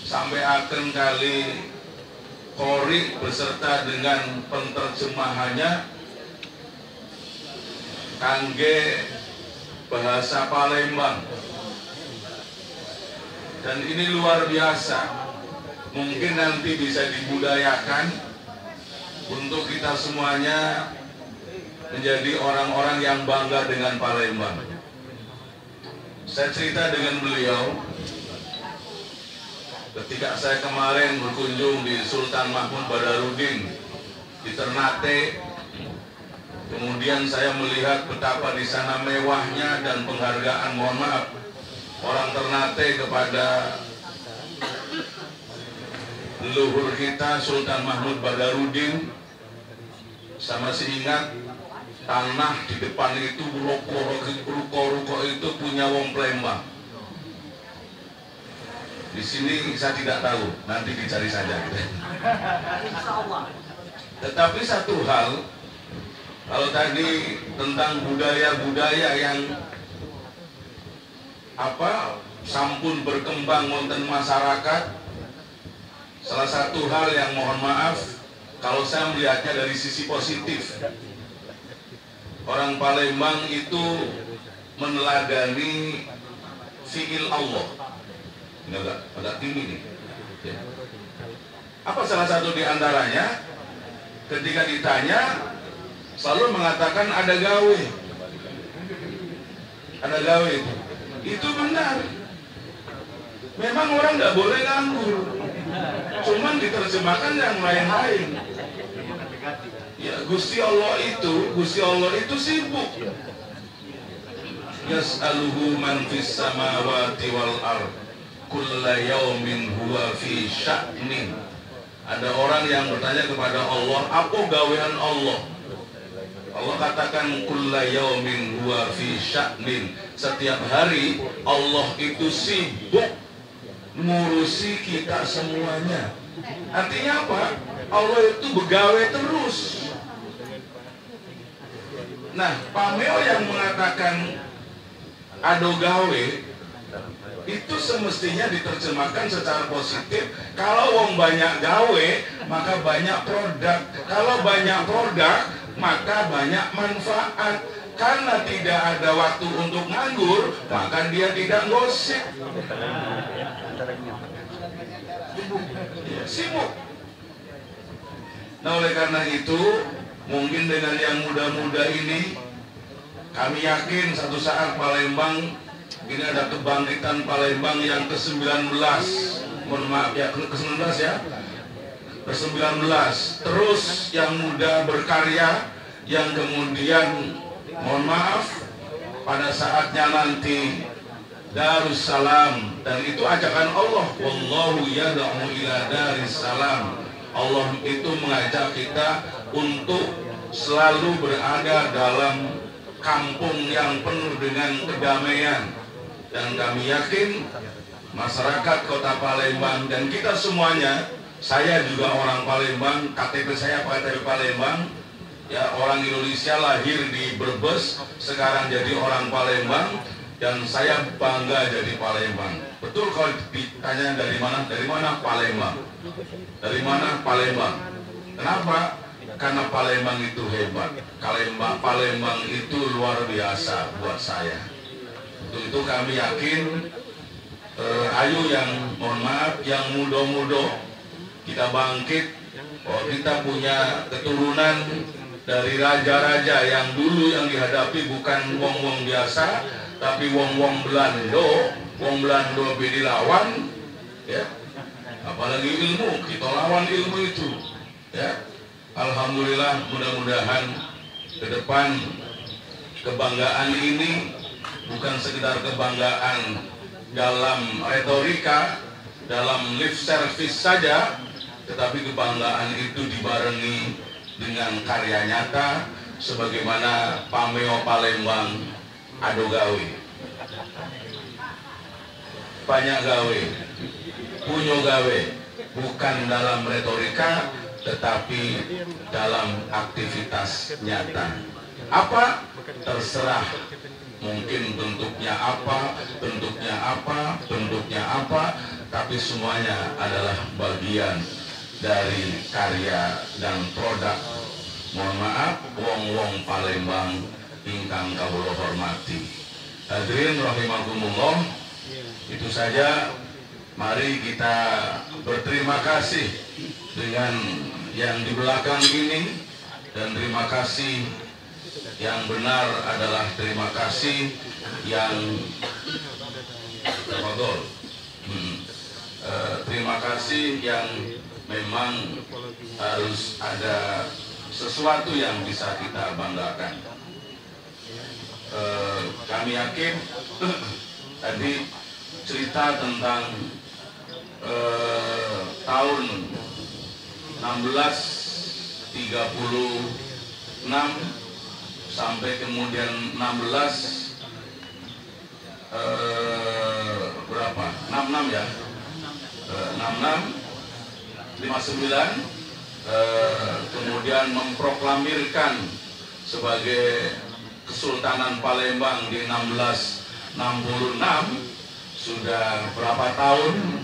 sampai akan kali Qori beserta dengan penterjemahannya kangge bahasa Palembang. Dan ini luar biasa. Mungkin nanti bisa dibudayakan untuk kita semuanya menjadi orang-orang yang bangga dengan Palembang. Saya cerita dengan beliau ketika saya kemarin berkunjung di Sultan Mahmud Badarudin di Ternate. Kemudian saya melihat betapa di sana mewahnya dan penghargaan, mohon maaf, orang Ternate kepada leluhur kita Sultan Mahmud Badarudin. Saya masih ingat tanah di depan itu, ruko-ruko itu punya wong Palembang. Di sini saya tidak tahu, nanti dicari saja. Tetapi satu hal, kalau tadi tentang budaya-budaya yang sampun berkembang wonten masyarakat, salah satu hal yang mohon maaf, kalau saya melihatnya dari sisi positif, orang Palembang itu meneladani fi'il Allah. Ini agak tinggi nih. Ya. Apa salah satu di antaranya? Ketika ditanya, selalu mengatakan ada gawe. Ada gawe itu. Itu benar. Memang orang nggak boleh nganggur. Cuman diterjemahkan yang lain-lain. Ya, Gusti Allah itu sibuk. Yas'aluhu man fis samawati wal ard. Kulla yaumin huwa fi sya'nin. Ada orang yang bertanya kepada Allah, apa gawean Allah? Allah katakan kulla yaumin huwa fi sya'nin. Setiap hari Allah itu sibuk ngurusi kita semuanya. Artinya apa? Allah itu begawe terus. Nah, Pameo yang mengatakan ado gawe itu semestinya diterjemahkan secara positif. Kalau wong banyak gawe, maka banyak produk. Kalau banyak produk, maka banyak manfaat. Karena tidak ada waktu untuk nganggur, maka dia tidak gosip. Sibuk. Nah, oleh karena itu, mungkin dengan yang muda-muda ini, kami yakin satu saat Palembang ini ada kebangkitan Palembang yang ke-19. Mohon maaf ya, ke-19 ya. Ke-19. Terus yang muda berkarya, yang kemudian mohon maaf pada saatnya nanti Darussalam, dan itu ajakan Allah. Wallahu yad'u ila Darussalam. Allah itu mengajak kita untuk selalu berada dalam kampung yang penuh dengan kedamaian. Dan kami yakin masyarakat Kota Palembang dan kita semuanya, saya juga orang Palembang, KTP saya KTP Palembang, ya, orang Indonesia lahir di Brebes, sekarang jadi orang Palembang, dan saya bangga jadi Palembang. Betul kalau ditanya dari mana? Dari mana? Palembang. Dari mana? Palembang. Kenapa? Karena Palembang itu hebat. Palembang itu luar biasa buat saya. Untuk itu kami yakin, ayo yang mohon maaf, yang muda-muda, kita bangkit. Oh, kita punya keturunan dari raja-raja yang dulu yang dihadapi bukan wong-wong biasa, tapi wong-wong Belando. Wong Belando dilawan, ya. Apalagi ilmu, kita lawan ilmu itu, ya. Alhamdulillah, mudah-mudahan ke depan kebanggaan ini bukan sekedar kebanggaan dalam retorika, dalam lip service saja, tetapi kebanggaan itu dibarengi dengan karya nyata, sebagaimana Pameo Palembang ado gawe. Banyak gawe, punyo gawe, bukan dalam retorika, tetapi dalam aktivitas nyata. Apa? Terserah. Mungkin bentuknya apa, bentuknya apa, tapi semuanya adalah bagian dari karya dan produk, mohon maaf, wong-wong Palembang ingkang kawula hormati. Hadirin rahimakumullah, itu saja. Mari kita berterima kasih dengan yang di belakang ini, dan terima kasih yang benar adalah terima kasih yang terima kasih yang memang harus ada sesuatu yang bisa kita banggakan. Kami yakin tadi cerita tentang tahun 1636 sampai kemudian berapa? 66 ya? 66 59 kemudian memproklamirkan sebagai Kesultanan Palembang di 1666. Sudah berapa tahun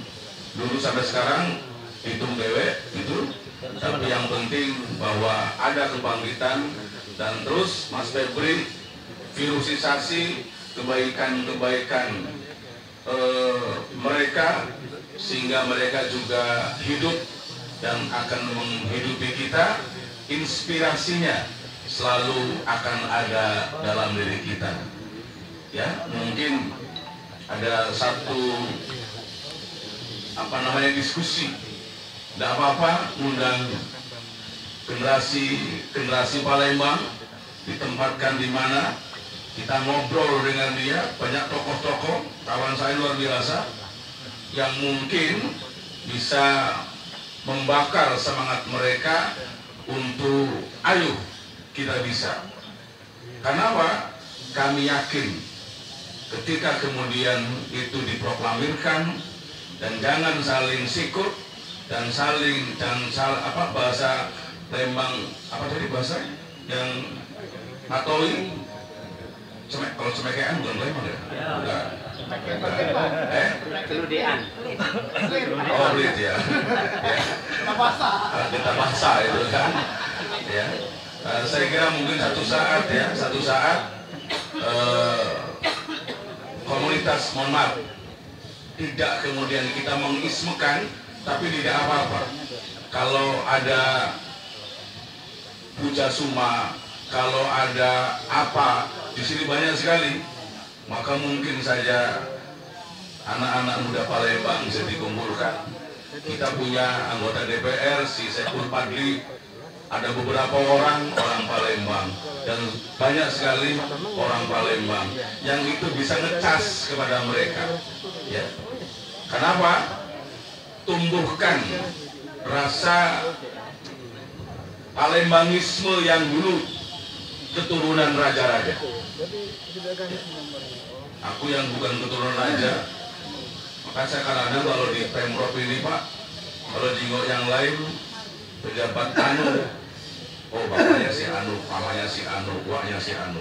dulu sampai sekarang, hitung dewe itu. Tapi yang penting bahwa ada kebangkitan, dan terus Mas Febri virusisasi kebaikan-kebaikan mereka, sehingga mereka juga hidup dan akan menghidupi kita. Inspirasinya selalu akan ada dalam diri kita. Ya, mungkin ada satu diskusi, tidak apa-apa undang generasi Palembang, ditempatkan di mana kita ngobrol dengan dia. Banyak tokoh-tokoh kawan saya luar biasa yang mungkin bisa membakar semangat mereka untuk ayo kita bisa. Kenapa? Kami yakin ketika kemudian itu diproklamirkan, dan jangan saling sikut dan bahasa Lembang apa tadi bahasa yang matoi kalau cemekean bukan Lembang ya? Bukan. Keludean. Oh, belit ya. Kita bahasa itu kan. Ya. Saya kira mungkin satu saat komunitas, mohon maaf, tidak kemudian kita mengismekan, tapi tidak apa-apa. Kalau ada puja suma, kalau ada apa, di sini banyak sekali, maka mungkin saja anak-anak muda Palembang bisa dikumpulkan. Kita punya anggota DPR, si Sekul Padli, ada beberapa orang Palembang, dan banyak sekali orang Palembang yang itu bisa ngecas kepada mereka. Ya. Kenapa? Tumbuhkan rasa Palembangisme yang dulu keturunan raja-raja. Aku yang bukan keturunan raja, maka saya kadang-kadang kalau di Pemprov ini Pak, kalau jingok yang lain pejabat anu, oh bapaknya si anu, mamanya si anu, uaknya si anu.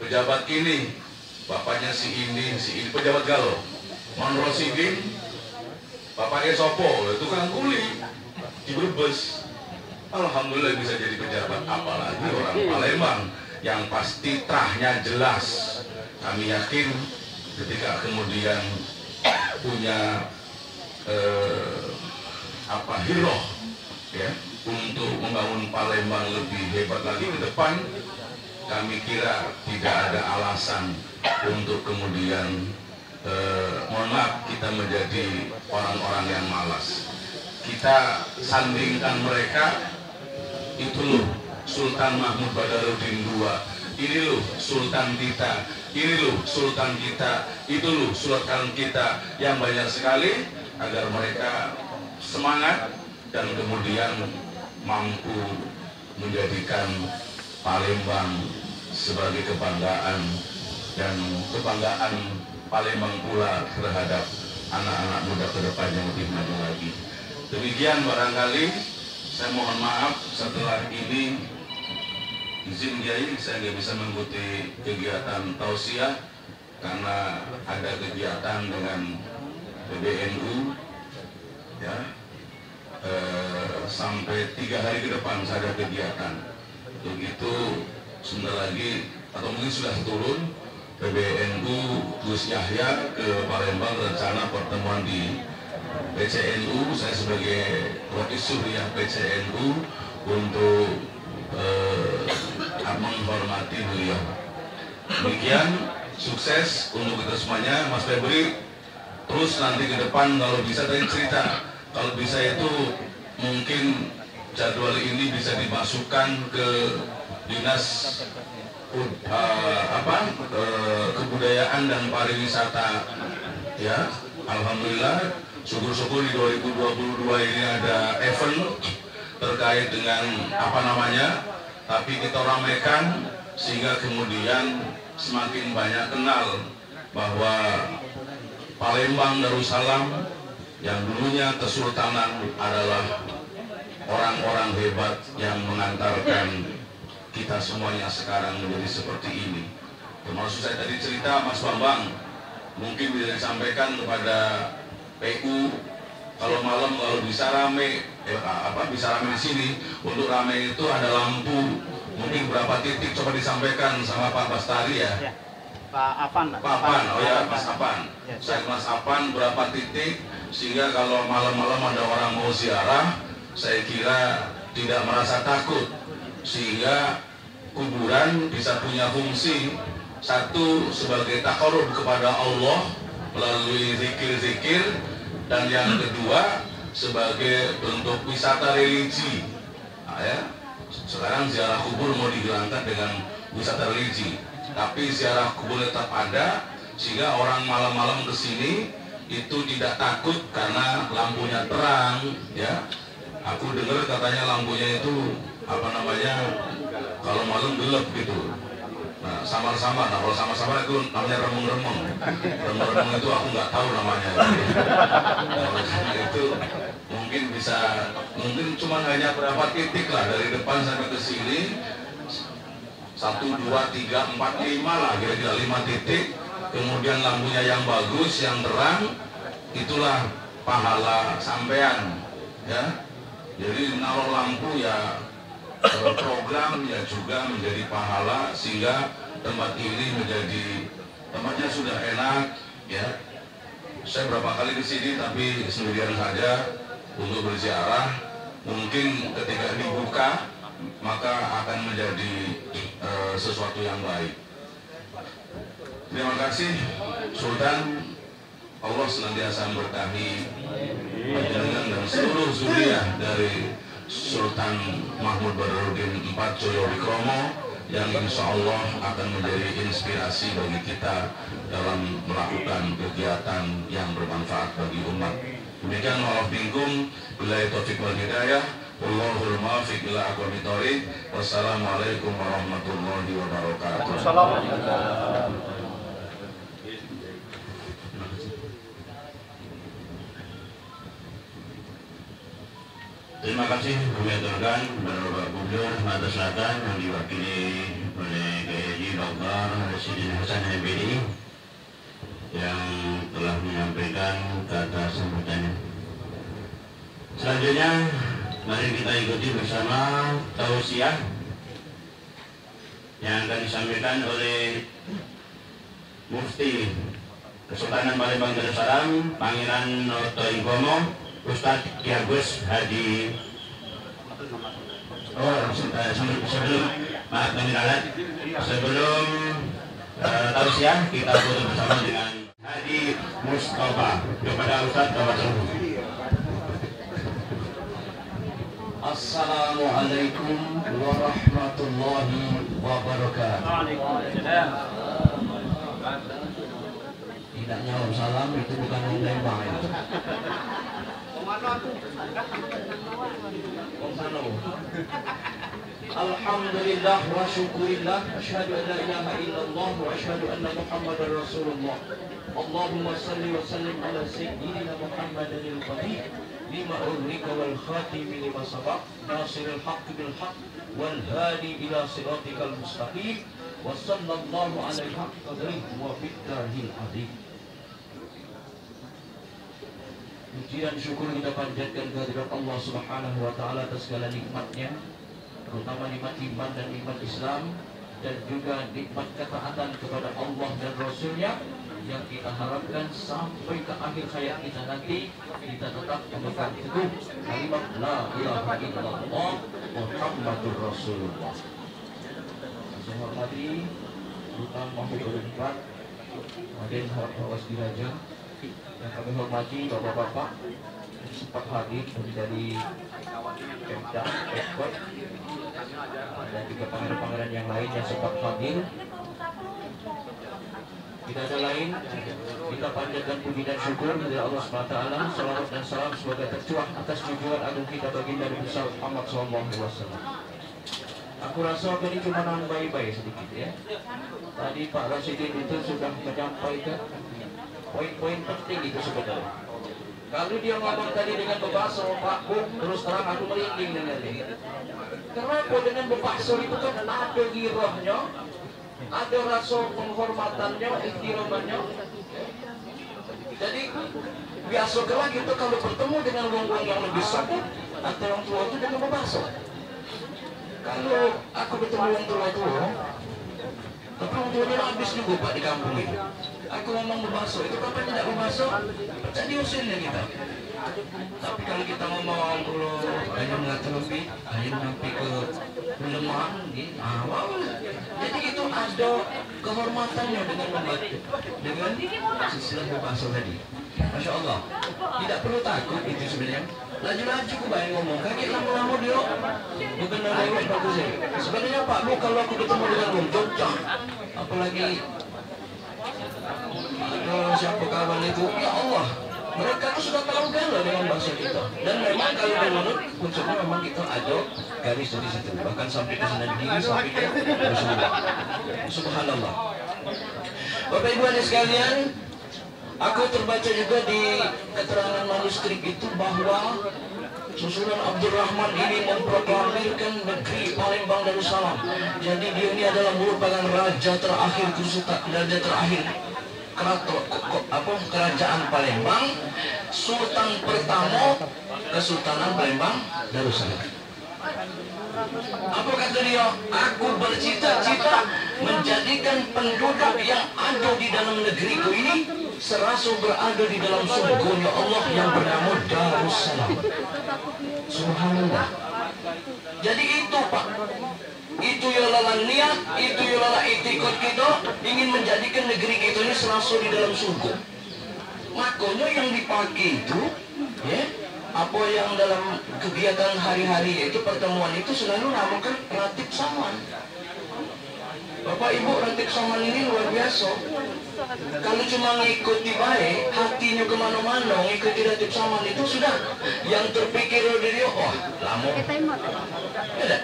Pejabat ini, bapaknya si ini, pejabat galau. Monro Sidin, bapaknya Sopo, tukang kuli di Brebes. Alhamdulillah bisa jadi pejabat, apalagi orang Palembang yang pasti trahnya jelas. Kami yakin ketika kemudian punya hiroh ya untuk membangun Palembang lebih hebat lagi ke depan, kami kira tidak ada alasan untuk kemudian mohon maaf kita menjadi orang-orang yang malas. Kita sandingkan mereka, itu loh Sultan Mahmud Badarudin II, ini loh Sultan kita, ini loh Sultan kita, itu loh Sultan kita, yang banyak sekali, agar mereka semangat dan kemudian mampu menjadikan Palembang sebagai kebanggaan, dan kebanggaan Palembang pula terhadap anak-anak muda ke depan yang lebih maju lagi. Demikian barangkali, saya mohon maaf setelah ini izin Kiai, saya nggak bisa mengikuti kegiatan tausiah karena ada kegiatan dengan PBNU, ya. Sampai 3 hari ke depan saya ada kegiatan. Begitu sebentar lagi atau mungkin sudah turun PBNU Gus Yahya ke Palembang, rencana pertemuan di PCNU. Saya sebagai wakil suriah PCNU untuk menghormati beliau. Demikian, sukses untuk kita semuanya. Mas Febri, terus nanti ke depan kalau bisa tadi cerita, kalau bisa itu mungkin jadwal ini bisa dimasukkan ke dinas kebudayaan dan pariwisata, ya. Alhamdulillah, syukur-syukur di 2022 ini ada event terkait dengan tapi kita ramaikan sehingga kemudian semakin banyak kenal bahwa Palembang Darussalam yang dulunya kesultanan adalah orang-orang hebat yang mengantarkan kita semuanya sekarang menjadi seperti ini. Termasuk saya tadi cerita Mas Bambang, mungkin bisa disampaikan kepada PU kalau malam kalau bisa rame, bisa rame di sini. Untuk rame itu ada lampu, mungkin berapa titik coba disampaikan sama Pak Bastari ya. Pak Afan. Pak Afan, oh ya Mas Afan. Saya Mas Afan berapa titik sehingga kalau malam-malam ada orang mau ziarah, saya kira tidak merasa takut, sehingga kuburan bisa punya fungsi satu sebagai takarub kepada Allah melalui zikir-zikir, dan yang kedua sebagai bentuk wisata religi. Ya. Sekarang ziarah kubur mau dihilangkan dengan wisata religi, tapi ziarah kubur tetap ada sehingga orang malam-malam ke sini itu tidak takut karena lampunya terang, ya. Aku dengar katanya lampunya itu kalau malam gelap gitu. Nah, samar-samar. Nah, kalau samar-samar itu namanya remeng-remeng. Remeng-remeng itu aku nggak tahu namanya. Nah, itu mungkin cuma hanya berapa titik lah dari depan sampai ke sini. 1, 2, 3, 4, 5 lah, kira-kira 5 titik. Kemudian lampunya yang bagus, yang terang, itulah pahala sampean, ya. Jadi naruh lampu ya program ya juga menjadi pahala, sehingga tempat ini tempatnya sudah enak, ya. Saya berapa kali di sini tapi sendirian saja untuk berziarah. Mungkin ketika dibuka maka akan menjadi sesuatu yang baik. Terima kasih Sultan. Allah senantiasa memberkahi panjenengan dan seluruh zuriyah dari Sultan Mahmud Badarudin IV Joyowikromo yang insya Allah akan menjadi inspirasi bagi kita dalam melakukan kegiatan yang bermanfaat bagi umat. Demikian maaf bingkum, billahi taufiq wal hidayah, wallahul muwaffiq ila aqwamit thoriq. Wassalamualaikum warahmatullahi wabarakatuh. Terima kasih kami aturkan kepada Bapak Gubernur Sumatera Selatan yang diwakili oleh Kiai Dr. Residen Hasan MPD yang telah menyampaikan kata sambutannya. Selanjutnya mari kita ikuti bersama tausiah yang akan disampaikan oleh Mufti Kesultanan Palembang Darussalam Pangeran Notoinggomo Ustadz Ki Agus Hadi. Sebelum tausiah kita foto bersama dengan Hadi Mustafa kepada Ustadz Tawasul. Assalamualaikum warahmatullahi wabarakatuh. Tidak nyawab salam itu bukan Palembang itu. Alhamdulillah wa syukurillah, asyhadu an la ilaha illallah wa asyhadu anna Muhammadar Rasulullah. Allahumma salli wa sallim ala sayyidina Muhammadin al-Fatih lima urlika wal khatimi lima sabaq nasiril haqqi bil haqq wal hadi ila siratikal mustaqim wa sallallahu alaihi wa bidarhil azim. Puji dan syukur kita panjatkan kehadirat Allah Subhanahu wa taala atas segala nikmatnya, terutama nikmat iman dan nikmat Islam, dan juga nikmat ketaatan kepada Allah dan Rasulnya, yang kita harapkan sampai ke akhir hayat kita nanti kita tetap memegang teguh kalimat la ilaha illallah Muhammadur Rasulullah. Saya hormati Sultan Mahmud Unpad, Raden Hawas Diraja, yang kami hormati bapak-bapak yang sempat hadir dari Pemda, Ekot, dan juga pangeran-pangeran yang lain yang sempat hadir. Tidak ada lain, kita panjatkan puji dan syukur kepada Allah SWT. Salawat dan salam semoga tercurah atas junjungan agung kita baginda Nabi Muhammad SAW. Aku rasa ini cuma nambahi sedikit ya. Tadi Pak Rasidin itu sudah menyampaikan poin-poin penting itu sebenarnya. Kalau dia ngomong tadi dengan berbahasa Pak Bung, terus terang aku merinding dengannya. Kenapa dengan berbahasa itu kan ada girahnya, ada rasa penghormatannya, ikhtiaramannya. Jadi biasa kalau kita kalau bertemu dengan orang yang lebih sakit atau orang tua itu dengan berbahasa. Kalau aku bertemu orang tua, tapi orang tuanya habis juga Pak di kampung itu. Aku ngomong berbahasa, itu kapan tidak berbahasa? Jadi usilnya kita. Tapi kalau kita ngomong kalau hanya mengatakan lebih, hanya sampai ke kelemahan, jadi itu ada kehormatannya dengan membaca, dengan istilah berbahasa tadi. Masya Allah, tidak perlu takut itu sebenarnya. Laju-laju aku bayang ngomong, kaget lama-lama dia bukan ada yang bagus ya. Sebenarnya Pak Bu, kalau aku ketemu dengan Bung Jogja, apalagi ada siapa kawan itu, ya Allah, mereka itu sudah tahu galau dengan bahasa kita. Dan memang kalau menurut unsurnya memang kita ada garis dari situ, bahkan sampai ke sana diri, sampai ke Rasulullah. Subhanallah. Bapak Ibu adik sekalian, aku terbaca juga di keterangan manuskrip itu bahwa susunan Abdurrahman ini memproklamirkan negeri Palembang Darussalam. Jadi dia ini adalah merupakan raja terakhir, raja terakhir kerajaan Palembang, Sultan pertama Kesultanan Palembang Darussalam. Apa kata dia? Aku bercita-cita menjadikan penduduk yang ada di dalam negeriku ini serasa berada di dalam surga Allah yang bernama Darussalam. Subhanallah. Jadi itu Pak, itu ialah niat, itu ialah itikad kita ingin menjadikan negeri kita ini serasa di dalam surga. Makanya yang dipakai itu, ya, apa yang dalam kegiatan hari-hari itu pertemuan itu selalu namakan Ratib Saman. Bapak Ibu, Ratib Saman ini luar biasa. Kalau cuma ngikuti baik, hatinya kemana-mana, ngikuti Ratib Saman itu sudah yang terpikir dari dia, oh lama. Ya,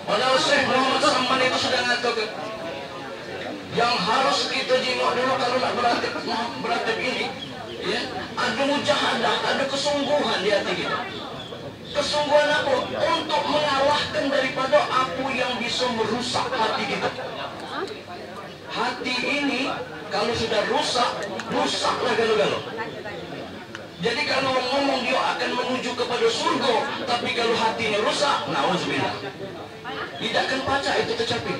padahal Syekh Muhammad Saman itu sudah ngatakan yang harus kita jengok dulu kalau nak beratib ini, ya, ada mujahadah, ada kesungguhan di hati kita. Kesungguhan apa? Untuk mengalahkan daripada apa yang bisa merusak hati kita. Hati ini kalau sudah rusak, rusaklah galau-galau. Jadi kalau ngomong dia akan menuju kepada surga, tapi kalau hatinya rusak, nauzubillah, tidak akan pacak itu tercapai.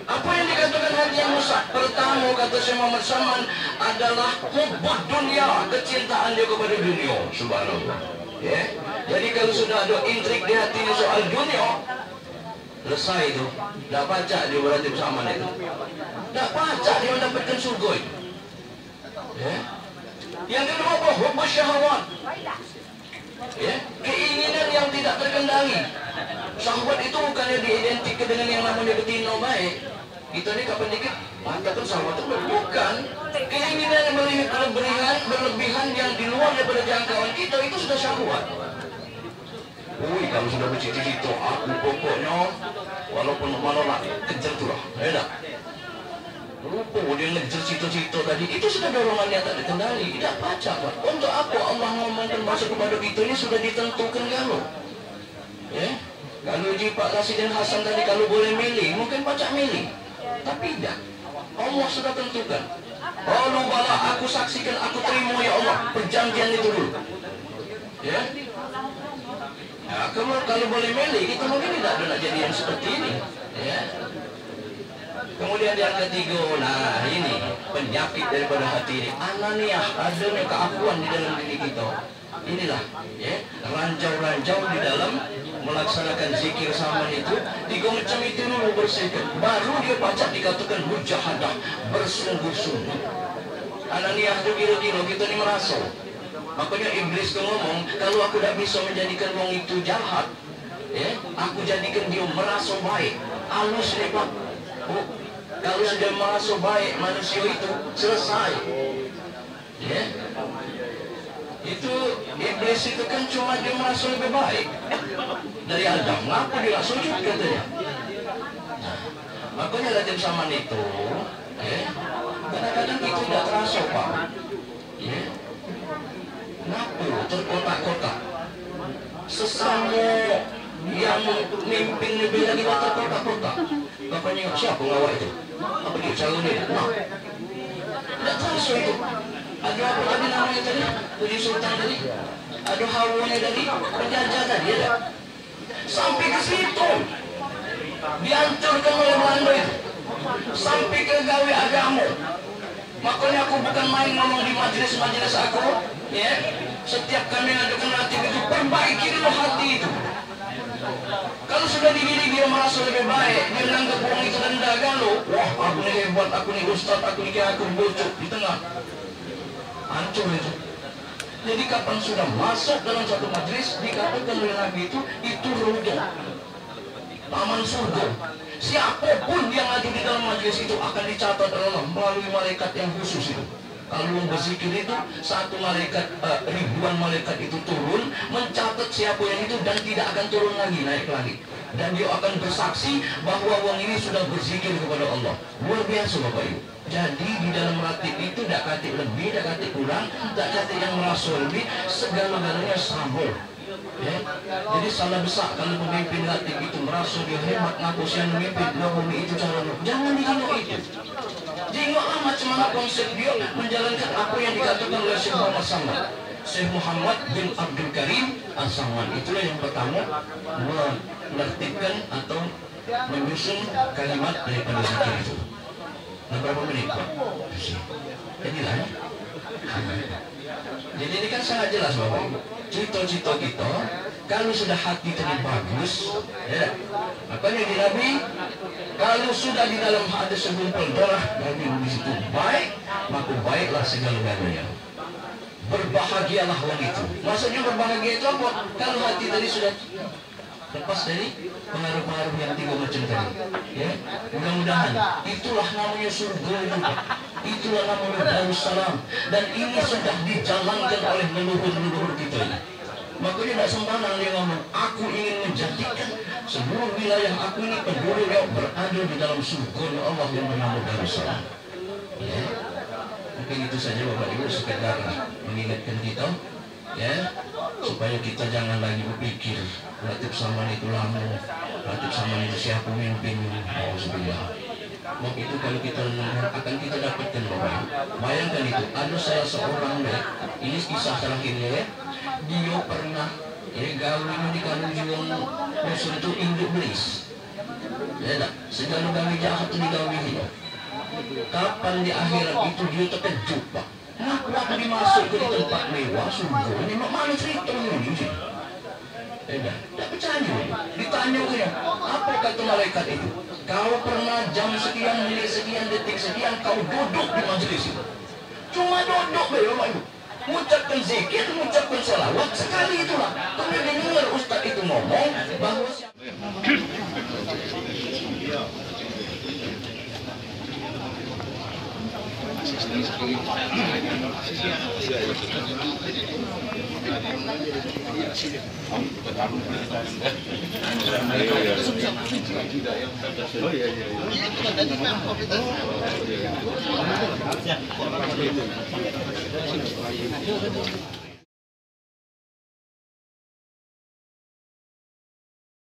Apa yang dikatakan hati yang rusak? Pertama kata Syekh Muhammad Saman adalah hubbud dunia, kecintaan dia kepada dunia. Subhanallah. Ya. Jadi kalau sudah ada intrik di hatinya soal dunia, selesai itu. Dah pacak dia Ratib Saman itu. Dah pacak dia mendapatkan surga itu. Ya. Yang kedua apa? Hubbud syahwat. Ya. Keinginan yang tidak terkendali. Syahwat itu bukannya diidentikan dengan yang namanya betina baik. Kita ini kapan dikit mengatakan syahwat itu bukan. Keinginan yang berlebihan yang di luar daripada jangkauan kita itu sudah syahwat. Wih, kalau sudah bercita-cita aku pokoknya walaupun menolak kejar tu lah. Ya tak? Rupo dia ngejar cito-cito tadi, itu sudah dorongan yang tak dikendali, tidak baca Pak. Untuk apa Allah ngomongkan masuk kepada kita ini sudah ditentukan kalau, ya. Kalau di Pak Rasiden Hasan tadi kalau boleh milih, mungkin baca milih, tapi tidak. Allah sudah tentukan. Kalau bala aku saksikan, aku terima ya Allah perjanjian itu dulu, ya. Nah, kalau boleh milih, kita mungkin tidak ada jadi yang seperti ini, ya. Kemudian yang ketiga, nah ini penyakit daripada hati ini, ananiah, adanya keakuan di dalam diri kita. Inilah, ya, ranjau-ranjau di dalam melaksanakan zikir sama itu. Tiga macam itu dulu bersihkan, baru dia baca dikatakan mujahadah, bersungguh-sungguh. Ananiah itu kira-kira kita ini merasa. Makanya iblis itu ngomong, kalau aku tidak bisa menjadikan orang itu jahat, ya, aku jadikan dia merasa baik. Halus lepak. Oh, kalau sudah merasa baik manusia itu selesai, ya. Itu iblis itu kan cuma dia merasa lebih baik dari Adam. Kenapa dia nggak sujud katanya? Nah, makanya Raden Saman itu, ya, kadang-kadang kita tidak terasa Pak, ya. Kenapa terkotak-kotak? Sesama yang mimpin lebih lagi terkotak-kotak. Bapaknya siapa ngawak itu? Apa dia calonnya? Nah, tidak terasa itu. Ada apa tadi namanya tadi? Puji Sultan tadi? Ada hawanya tadi? Penjajah tadi ada? Sampai ke situ dihancurkan oleh Belanda itu. Sampai ke gawe agama. Makanya aku bukan main ngomong di majelis-majelis aku, ya. Setiap kami adakan hati itu, perbaiki dulu hati itu. Kalau sudah diri dia merasa lebih baik, dia menganggap orang itu rendah galau. Wah, aku ni hebat, aku ni ustaz, aku ni kira aku bocok di tengah. Hancur itu. Jadi kapan sudah masuk dalam satu majelis, dikatakan oleh Nabi itu roda, taman surga. Siapapun yang ada di dalam majelis itu akan dicatat Allah melalui malaikat yang khusus itu. Kalau berzikir itu, satu malaikat, ribuan malaikat itu turun mencatat siapa yang itu dan tidak akan turun lagi, naik lagi. Dan dia akan bersaksi bahwa orang ini sudah berzikir kepada Allah. Luar biasa Bapak Ibu. Jadi di dalam ratib itu tidak kata lebih, tidak kata kurang, tidak kata yang merasa lebih, segala-galanya sama. Ya. Jadi salah besar kalau pemimpin ratib itu merasa dia hebat, ngaku siang memimpin, ngomong itu cara. Jangan dijenguk itu. Jenguklah macam mana konsep dia menjalankan apa yang dikatakan oleh Syekh Muhammad Samad. Syekh Muhammad bin Abdul Karim As-Samad. Itulah yang pertama menertibkan atau menyusun kalimat daripada zikir itu. Nah, berapa menit Pak? Jadilah ya. Jadi ini kan sangat jelas Bapak Ibu. Cita-cita kita kalau sudah hati tadi bagus, ya. Makanya di Nabi, kalau sudah di dalam ada segumpal darah Nabi di situ baik, maka baiklah segala-galanya. Berbahagialah orang itu. Maksudnya berbahagia itu apa? Kalau hati tadi sudah lepas dari pengaruh-pengaruh yang tiga macam tadi, ya. Mudah-mudahan itulah namanya surga itu. Itulah namanya Darussalam. Dan ini sudah dijalankan oleh leluhur-leluhur kita ini. Makanya tidak sembarang dia ngomong, aku ingin menjadikan seluruh wilayah aku ini penduduk yang berada di dalam surga Allah yang bernama Darussalam. Ya. Mungkin itu saja Bapak Ibu sekedar mengingatkan kita, ya, supaya kita jangan lagi berpikir Ratib Saman itu lama, Ratib Saman itu siapa pemimpin. Oh sebenarnya waktu itu kalau kita akan kita dapatkan Bapak Ibu. Bayangkan itu, ada salah seorang ya, ini kisah terakhirnya ya, dia pernah gawe di kalau jual musuh itu induk belis. Ya tak, segala gawe jahat itu digawinya. Kapan di akhirat itu dia terkejut Pak. Waktu dimasuk ke tempat mewah surga ini mana cerita ini? Tidak percaya. Ditanya dia, apa kata malaikat itu? Kau pernah jam sekian, menit sekian, detik sekian kau duduk di majelis itu. Cuma duduk Bapak Ibu. Mengucapkan zikir, mengucapkan salawat sekali itulah. Kami dengar Ustaz itu ngomong bahwa Asisten Oh iya.